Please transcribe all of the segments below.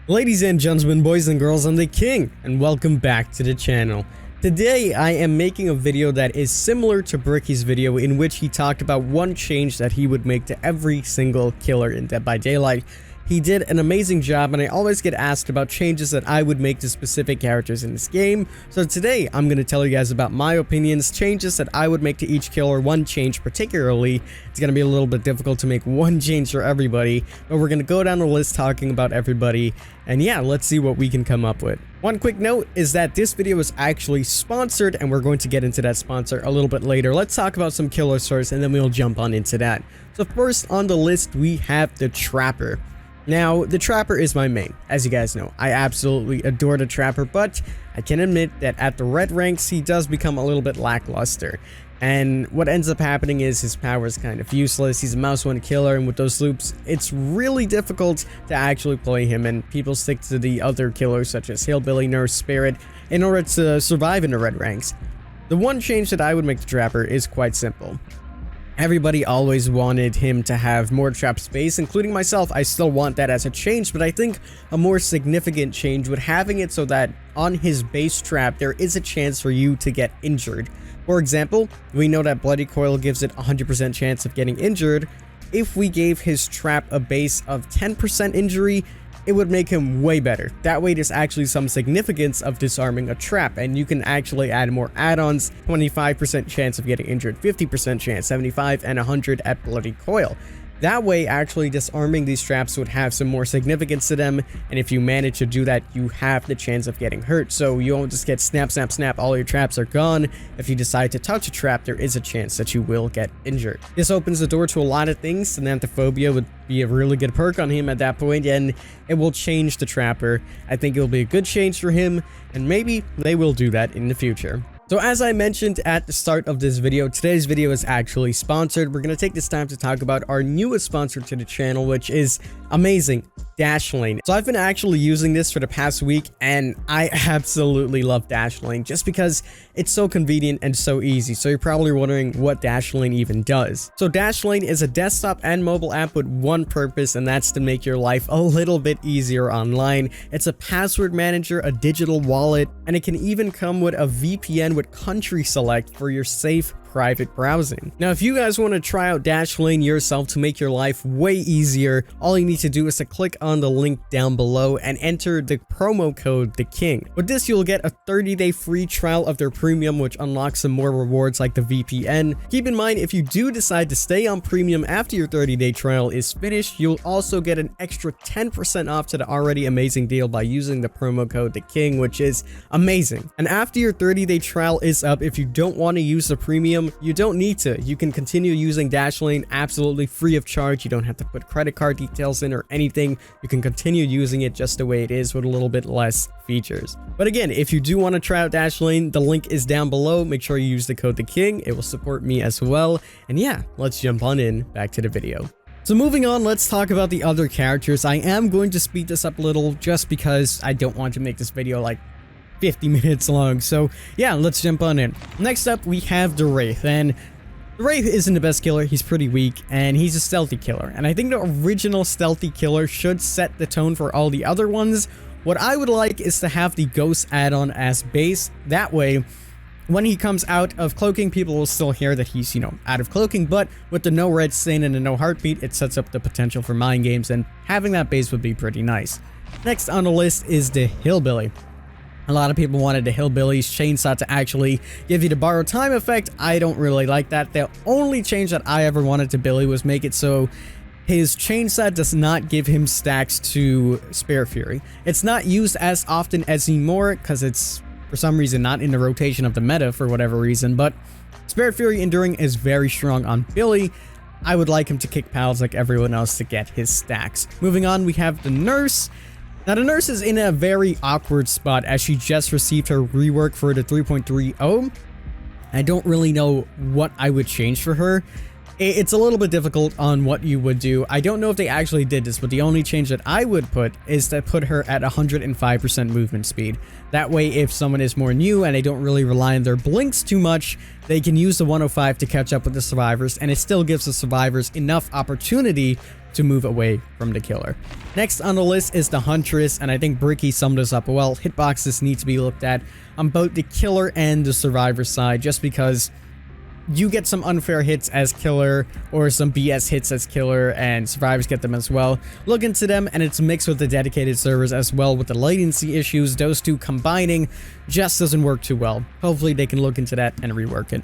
Ladies and gentlemen, boys and girls, I'm the King, and welcome back to the channel. Today, I am making a video that is similar to Bricky's video in which he talked about one change that he would make to every single killer in Dead by Daylight. He did an amazing job, and I always get asked about changes that I would make to specific characters in this game. So today, I'm going to tell you guys about my opinions, changes that I would make to each killer, one change particularly. It's going to be a little bit difficult to make one change for everybody, but we're going to go down the list talking about everybody, and yeah, let's see what we can come up with. One quick note is that this video is actually sponsored, and we're going to get into that sponsor a little bit later. Let's talk about some killers first, and then we'll jump on into that. So first on the list, we have the Trapper. Now, the Trapper is my main, as you guys know. I absolutely adore the Trapper, but I can admit that at the red ranks, he does become a little bit lackluster. And what ends up happening is his power is kind of useless. He's a mouse one killer, and with those loops, it's really difficult to actually play him, and people stick to the other killers such as Hillbilly, Nurse, Spirit in order to survive in the red ranks. The one change that I would make to Trapper is quite simple. Everybody always wanted him to have more trap space, including myself. I still want that as a change, but I think a more significant change would having it so that on his base trap, there is a chance for you to get injured. For example, we know that Bloody Coil gives it 100% chance of getting injured. If we gave his trap a base of 10% injury, it would make him way better. That way there's actually some significance of disarming a trap, and you can actually add more add-ons, 25% chance of getting injured, 50% chance, 75, and 100 at Bloody Coil. That way, actually disarming these traps would have some more significance to them, and if you manage to do that, you have the chance of getting hurt, so you won't just get snap, snap, snap, all your traps are gone. If you decide to touch a trap, there is a chance that you will get injured. This opens the door to a lot of things. Synanthrophobia would be a really good perk on him at that point, and it will change the Trapper. I think it will be a good change for him, and maybe they will do that in the future. So as I mentioned at the start of this video, today's video is actually sponsored. We're going to take this time to talk about our newest sponsor to the channel, which is amazing, Dashlane. So I've been actually using this for the past week, and I absolutely love Dashlane just because it's so convenient and so easy. So you're probably wondering what Dashlane even does. So Dashlane is a desktop and mobile app with one purpose, and that's to make your life a little bit easier online. It's a password manager, a digital wallet, and it can even come with a VPN with country select for your safe private browsing. Now, if you guys want to try out Dashlane yourself to make your life way easier, all you need to do is to click on the link down below and enter the promo code The King. With this, you'll get a 30-day free trial of their premium, which unlocks some more rewards like the VPN. Keep in mind, if you do decide to stay on premium after your 30-day trial is finished, you'll also get an extra 10% off to the already amazing deal by using the promo code The King, which is amazing. And after your 30-day trial is up, if you don't want to use the premium, you don't need to. You can continue using Dashlane absolutely free of charge. You don't have to put credit card details in or anything. You can continue using it just the way it is with a little bit less features. But again, if you do want to try out Dashlane, the link is down below. Make sure you use the code The King. It will support me as well. And yeah, let's jump on in back to the video. So moving on, let's talk about the other characters. I am going to speed this up a little just because I don't want to make this video like 50 minutes long. So yeah, let's jump on in. Next up, we have the Wraith, and the Wraith isn't the best killer. He's pretty weak, and he's a stealthy killer. And I think the original stealthy killer should set the tone for all the other ones. What I would like is to have the Ghost add-on as base. That way, when he comes out of cloaking, people will still hear that he's, out of cloaking, but with the no red stain and the no heartbeat, it sets up the potential for mind games, and having that base would be pretty nice. Next on the list is the Hillbilly. A lot of people wanted the Hillbilly's chainsaw to actually give you the borrowed time effect. I don't really like that. The only change that I ever wanted to Billy was make it so his chainsaw does not give him stacks to Spirit Fury. It's not used as often as Emor because it's for some reason not in the rotation of the meta for whatever reason, but Spirit Fury Enduring is very strong on Billy. I would like him to kick pals like everyone else to get his stacks. Moving on, we have the Nurse. Now, the Nurse is in a very awkward spot as she just received her rework for the 3.30. I don't really know what I would change for her. It's a little bit difficult on what you would do. I don't know if they actually did this, but the only change that I would put is to put her at 105% movement speed. That way, if someone is more new and they don't really rely on their blinks too much, they can use the 105 to catch up with the survivors, and it still gives the survivors enough opportunity to move away from the killer. Next on the list is the Huntress, and I think Bricky summed this up well. Hitboxes need to be looked at on both the killer and the survivor side, just because you get some unfair hits as killer or some BS hits as killer, and survivors get them as well. Look into them, and it's mixed with the dedicated servers as well with the latency issues. Those two combining just doesn't work too well. Hopefully they can look into that and rework it.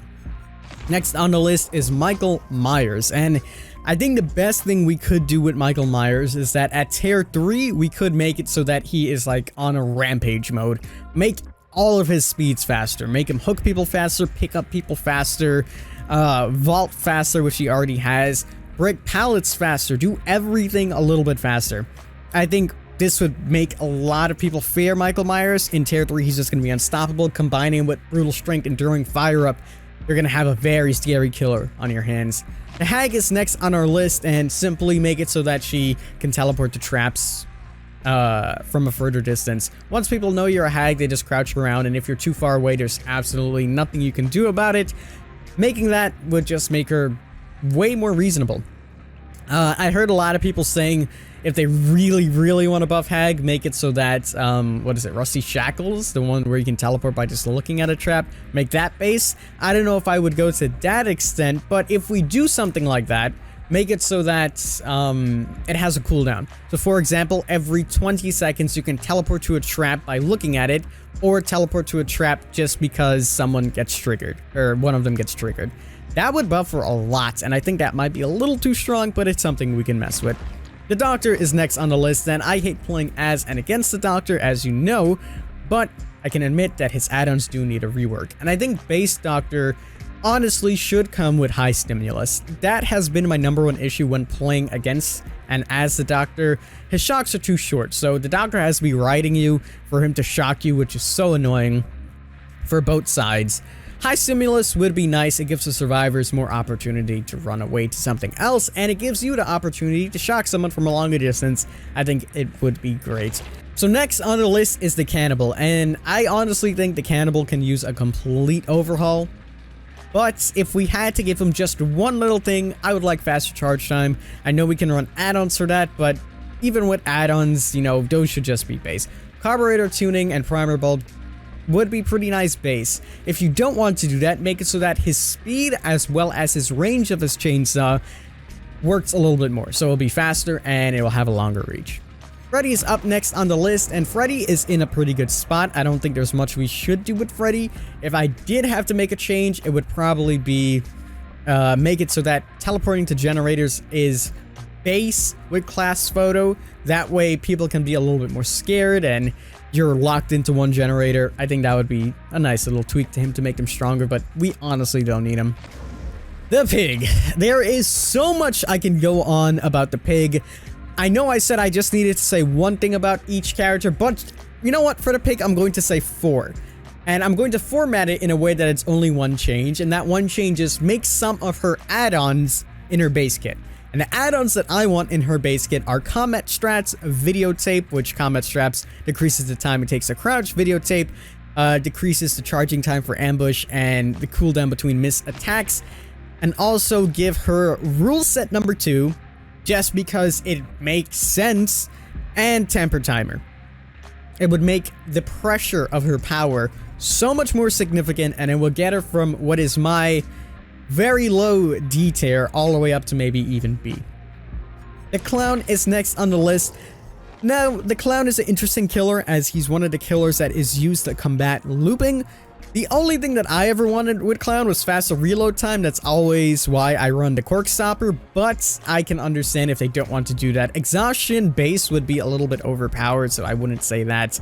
Next on the list is Michael Myers, and I think the best thing we could do with Michael Myers is that at tier 3 we could make it so that he is like on a rampage mode. Make all of his speeds faster, make him hook people faster, pick up people faster, vault faster, which he already has, break pallets faster, do everything a little bit faster. I think this would make a lot of people fear Michael Myers. In tier 3 he's just going to be unstoppable. Combining with brutal strength, enduring fire up, you're going to have a very scary killer on your hands. The Hag is next on our list, and simply make it so that she can teleport to traps from a further distance. Once people know you're a Hag, they just crouch around, and if you're too far away, there's absolutely nothing you can do about it. Making that would just make her way more reasonable. I heard a lot of people saying if they really want to buff Hag, make it so that, what is it, Rusty Shackles, the one where you can teleport by just looking at a trap, make that base. I don't know if I would go to that extent, but if we do something like that, make it so that it has a cooldown. So for example, every 20 seconds you can teleport to a trap by looking at it, or teleport to a trap just because someone gets triggered, or one of them gets triggered. That would buff her a lot, and I think that might be a little too strong, but it's something we can mess with. The Doctor is next on the list, and I hate playing as and against the Doctor, as you know, but I can admit that his add-ons do need a rework. And I think base Doctor honestly should come with high stimulus. That has been my #1 issue when playing against and as the Doctor. His shocks are too short, so the Doctor has to be riding you for him to shock you, which is so annoying for both sides. High stimulus would be nice. It gives the survivors more opportunity to run away to something else, and it gives you the opportunity to shock someone from a longer distance. I think it would be great. So next on the list is the Cannibal, and I honestly think the Cannibal can use a complete overhaul. But if we had to give him just one little thing, I would like faster charge time. I know we can run add-ons for that, but even with add-ons, you know, those should just be base. Carburetor tuning and primer bulb would be pretty nice base. If you don't want to do that, make it so that his speed as well as his range of his chainsaw works a little bit more. So it'll be faster and it will have a longer reach. Freddy is up next on the list, and Freddy is in a pretty good spot. I don't think there's much we should do with Freddy. If I did have to make a change, it would probably be make it so that teleporting to generators is base with class photo. That way people can be a little bit more scared and you're locked into one generator. I think that would be a nice little tweak to him to make them stronger, but we honestly don't need him. The Pig. There is so much I can go on about the Pig. I know I said I just needed to say one thing about each character, but you know what? For the Pig, I'm going to say 4. And I'm going to format it in a way that it's only one change, and that one change is make some of her add-ons in her base kit. And the add-ons that I want in her base kit are Combat Strats, Videotape, which Combat Straps decreases the time it takes to crouch, Videotape decreases the charging time for ambush and the cooldown between missed attacks, and also give her rule set number 2, just because it makes sense, and Temper Timer. It would make the pressure of her power so much more significant, and it will get her from what is my very low D tier all the way up to maybe even B. The Clown is next on the list. Now, the Clown is an interesting killer, as he's one of the killers that is used to combat looping. The only thing that I ever wanted with Clown was faster reload time. That's always why I run the Cork Stopper, but I can understand if they don't want to do that. Exhaustion base would be a little bit overpowered, so I wouldn't say that.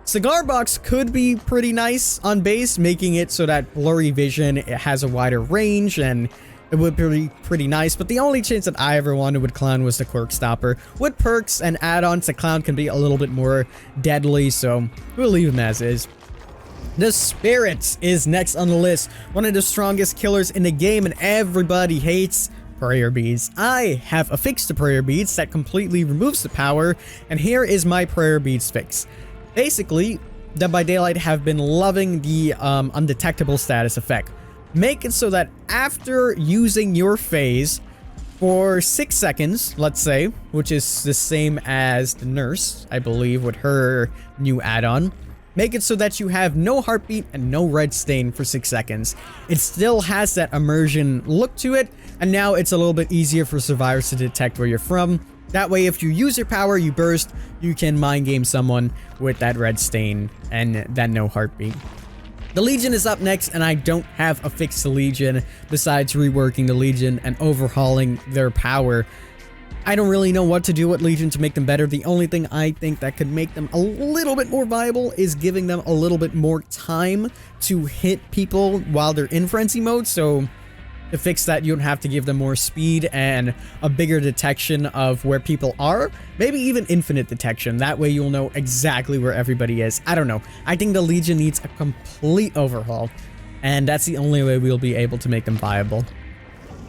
Cigar Box could be pretty nice on base, making it so that blurry vision, it has a wider range, and it would be pretty nice. But the only change that I ever wanted with Clown was the Cork Stopper. With perks and add-ons, the Clown can be a little bit more deadly, so we'll leave him as is. The Spirit is next on the list, one of the strongest killers in the game, and everybody hates prayer beads. I have a fix to prayer beads that completely removes the power, and here is my prayer beads fix. Basically, Dead by Daylight have been loving the undetectable status effect. Make it so that after using your phase, For 6 seconds, let's say, which is the same as the nurse, I believe, with her new add-on. Make it so that you have no heartbeat and no red stain for 6 seconds. It still has that immersion look to it, and now it's a little bit easier for survivors to detect where you're from. That way, if you use your power, you burst, you can mind game someone with that red stain and that no heartbeat. The Legion is up next, and I don't have a fix to Legion besides reworking the Legion and overhauling their power. I don't really know what to do with Legion to make them better. The only thing I think that could make them a little bit more viable is giving them a little bit more time to hit people while they're in frenzy mode. So to fix that, you don't have to give them more speed and a bigger detection of where people are. Maybe even infinite detection. That way you'll know exactly where everybody is. I don't know. I think the Legion needs a complete overhaul, and that's the only way we'll be able to make them viable.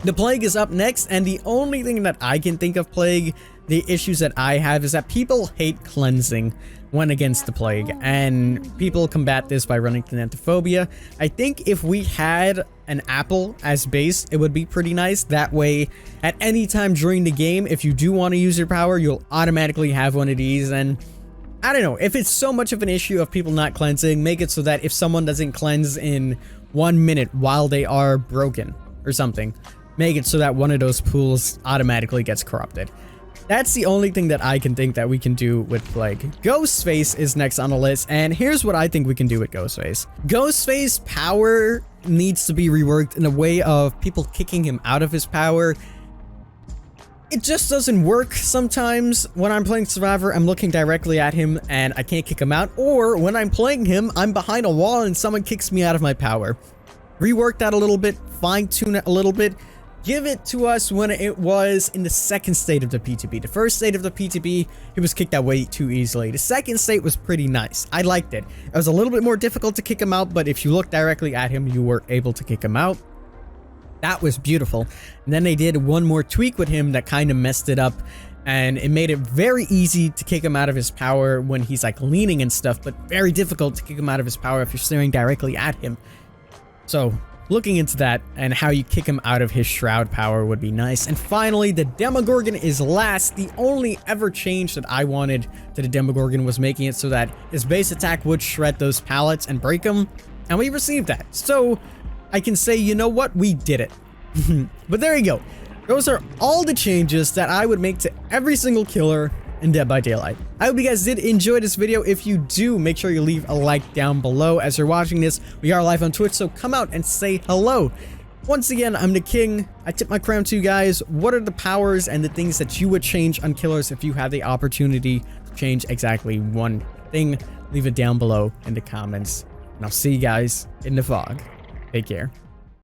The Plague is up next, and the only thing that I can think of Plague, the issues that I have, is that people hate cleansing when against the Plague, and people combat this by running Thanatophobia. I think if we had an apple as base, it would be pretty nice. That way, at any time during the game, if you do want to use your power, you'll automatically have one of these. And I don't know, if it's so much of an issue of people not cleansing, make it so that if someone doesn't cleanse in 1 minute while they are broken or something, make it so that one of those pools automatically gets corrupted. That's the only thing that I can think that we can do with Plague. Ghostface is next on the list, and here's what I think we can do with Ghostface. Ghostface power needs to be reworked in a way of people kicking him out of his power. It just doesn't work sometimes. When I'm playing Survivor, I'm looking directly at him and I can't kick him out, or when I'm playing him, I'm behind a wall and someone kicks me out of my power. Rework that a little bit, fine-tune it a little bit. Give it to us when it was in the second state of the PTB. The first state of the PTB, he was kicked out way too easily. The second state was pretty nice. I liked it. It was a little bit more difficult to kick him out, but if you look directly at him, you were able to kick him out. That was beautiful. And then they did one more tweak with him that kind of messed it up, and it made it very easy to kick him out of his power when he's like leaning and stuff, but very difficult to kick him out of his power if you're staring directly at him. So looking into that and how you kick him out of his shroud power would be nice. And finally, the Demogorgon is last. The only ever change that I wanted to the Demogorgon was making it so that his base attack would shred those pallets and break them, and we received that. So I can say, you know what, we did it. But there you go. Those are all the changes that I would make to every single killer in Dead by Daylight. I hope you guys did enjoy this video. If you do, make sure you leave a like down below. As you're watching this, we are live on Twitch, so come out and say hello. Once again, I'm the King. I tip my crown to you guys. What are the powers and the things that you would change on killers if you had the opportunity to change exactly one thing? Leave it down below in the comments. And I'll see you guys in the fog. Take care.